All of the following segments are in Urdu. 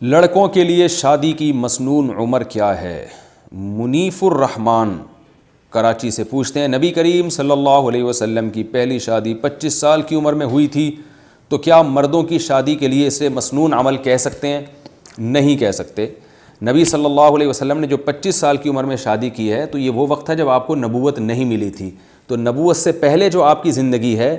لڑکوں کے لیے شادی کی مسنون عمر کیا ہے؟ منیف الرحمن کراچی سے پوچھتے ہیں، نبی کریم صلی اللہ علیہ وسلم کی پہلی شادی 25 سال کی عمر میں ہوئی تھی، تو کیا مردوں کی شادی کے لیے اسے مسنون عمل کہہ سکتے ہیں؟ نہیں کہہ سکتے۔ نبی صلی اللہ علیہ وسلم نے جو 25 سال کی عمر میں شادی کی ہے تو یہ وہ وقت ہے جب آپ کو نبوت نہیں ملی تھی، تو نبوت سے پہلے جو آپ کی زندگی ہے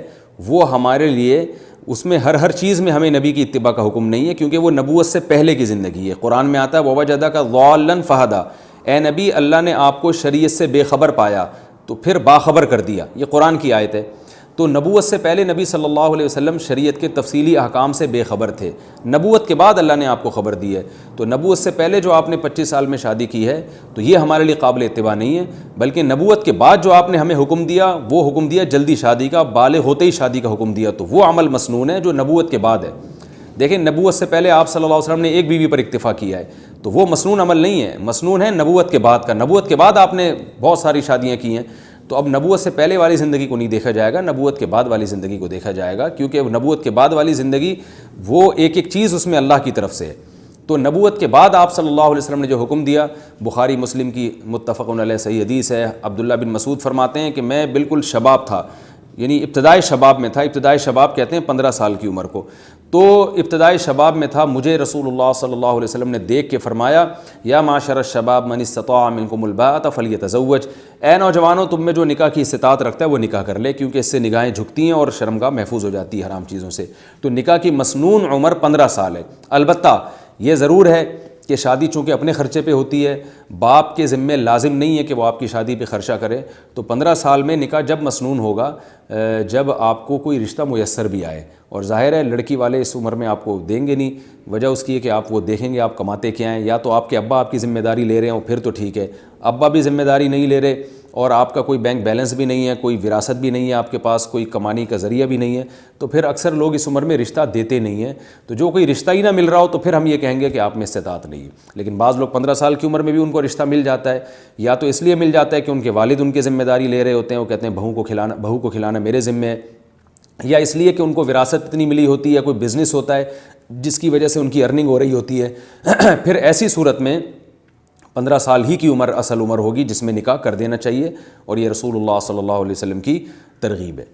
وہ ہمارے لیے اس میں ہر چیز میں ہمیں نبی کی اتباع کا حکم نہیں ہے، کیونکہ وہ نبوت سے پہلے کی زندگی ہے۔ قرآن میں آتا ہے وَوَجَدَكَ ضَالًّا فَهَدَىٰ، اے نبی اللہ نے آپ کو شریعت سے بے خبر پایا تو پھر باخبر کر دیا، یہ قرآن کی آیت ہے۔ تو نبوت سے پہلے نبی صلی اللہ علیہ وسلم شریعت کے تفصیلی احکام سے بے خبر تھے، نبوت کے بعد اللہ نے آپ کو خبر دی ہے۔ تو نبوت سے پہلے جو آپ نے 25 سال میں شادی کی ہے تو یہ ہمارے لیے قابل اتباع نہیں ہے، بلکہ نبوت کے بعد جو آپ نے ہمیں حکم دیا وہ حکم دیا جلدی شادی کا، بالغ ہوتے ہی شادی کا حکم دیا، تو وہ عمل مسنون ہے جو نبوت کے بعد ہے۔ دیکھیں نبوت سے پہلے آپ صلی اللہ علیہ وسلم نے ایک بیوی پر اکتفا کیا ہے، تو وہ مسنون عمل نہیں ہے، مسنون ہے نبوت کے بعد کا۔ نبوت کے بعد آپ نے بہت ساری شادیاں کی ہیں، تو اب نبوت سے پہلے والی زندگی کو نہیں دیکھا جائے گا، نبوت کے بعد والی زندگی کو دیکھا جائے گا، کیونکہ نبوت کے بعد والی زندگی وہ ایک چیز اس میں اللہ کی طرف سے ہے۔ تو نبوت کے بعد آپ صلی اللہ علیہ وسلم نے جو حکم دیا، بخاری مسلم کی متفق علیہ صحیح حدیث ہے، عبداللہ بن مسعود فرماتے ہیں کہ میں بالکل شباب تھا، یعنی ابتدائی شباب میں تھا، ابتدائی شباب کہتے ہیں 15 سال کی عمر کو، تو ابتدائی شباب میں تھا، مجھے رسول اللہ صلی اللہ علیہ وسلم نے دیکھ کے فرمایا یا معاشر الشباب من استطاع منکم الباءۃ فلیتزوج، اے نوجوانوں تم میں جو نکاح کی استطاعت رکھتا ہے وہ نکاح کر لے، کیونکہ اس سے نگاہیں جھکتی ہیں اور شرمگاہ محفوظ ہو جاتی ہے حرام چیزوں سے۔ تو نکاح کی مسنون عمر 15 سال ہے۔ البتہ یہ ضرور ہے کہ شادی چونکہ اپنے خرچے پہ ہوتی ہے، باپ کے ذمے لازم نہیں ہے کہ وہ آپ کی شادی پہ خرچہ کرے، تو 15 سال میں نکاح جب مسنون ہوگا جب آپ کو کوئی رشتہ میسر بھی آئے، اور ظاہر ہے لڑکی والے اس عمر میں آپ کو دیں گے نہیں، وجہ اس کی ہے کہ آپ وہ دیکھیں گے آپ کماتے کیا ہیں، یا تو آپ کے ابا آپ کی ذمہ داری لے رہے ہوں پھر تو ٹھیک ہے، ابا بھی ذمہ داری نہیں لے رہے اور آپ کا کوئی بینک بیلنس بھی نہیں ہے، کوئی وراثت بھی نہیں ہے آپ کے پاس، کوئی کمانے کا ذریعہ بھی نہیں ہے، تو پھر اکثر لوگ اس عمر میں رشتہ دیتے نہیں ہیں۔ تو جو کوئی رشتہ ہی نہ مل رہا ہو تو پھر ہم یہ کہیں گے کہ آپ میں استطاعت نہیں ہے۔ لیکن بعض لوگ 15 سال کی عمر میں بھی ان کو رشتہ مل جاتا ہے، یا تو اس لیے مل جاتا ہے کہ ان کے والد ان کی ذمہ داری لے رہے ہوتے ہیں، وہ کہتے ہیں بہو کو کھلانا میرے ذمہ ہے، یا اس لیے کہ ان کو وراثت اتنی ملی ہوتی ہے، کوئی بزنس ہوتا ہے جس کی وجہ سے ان کی ارننگ ہو رہی ہوتی ہے۔ پھر ایسی صورت میں 15 سال ہی کی عمر اصل عمر ہوگی جس میں نکاح کر دینا چاہیے، اور یہ رسول اللہ صلی اللہ علیہ وسلم کی ترغیب ہے۔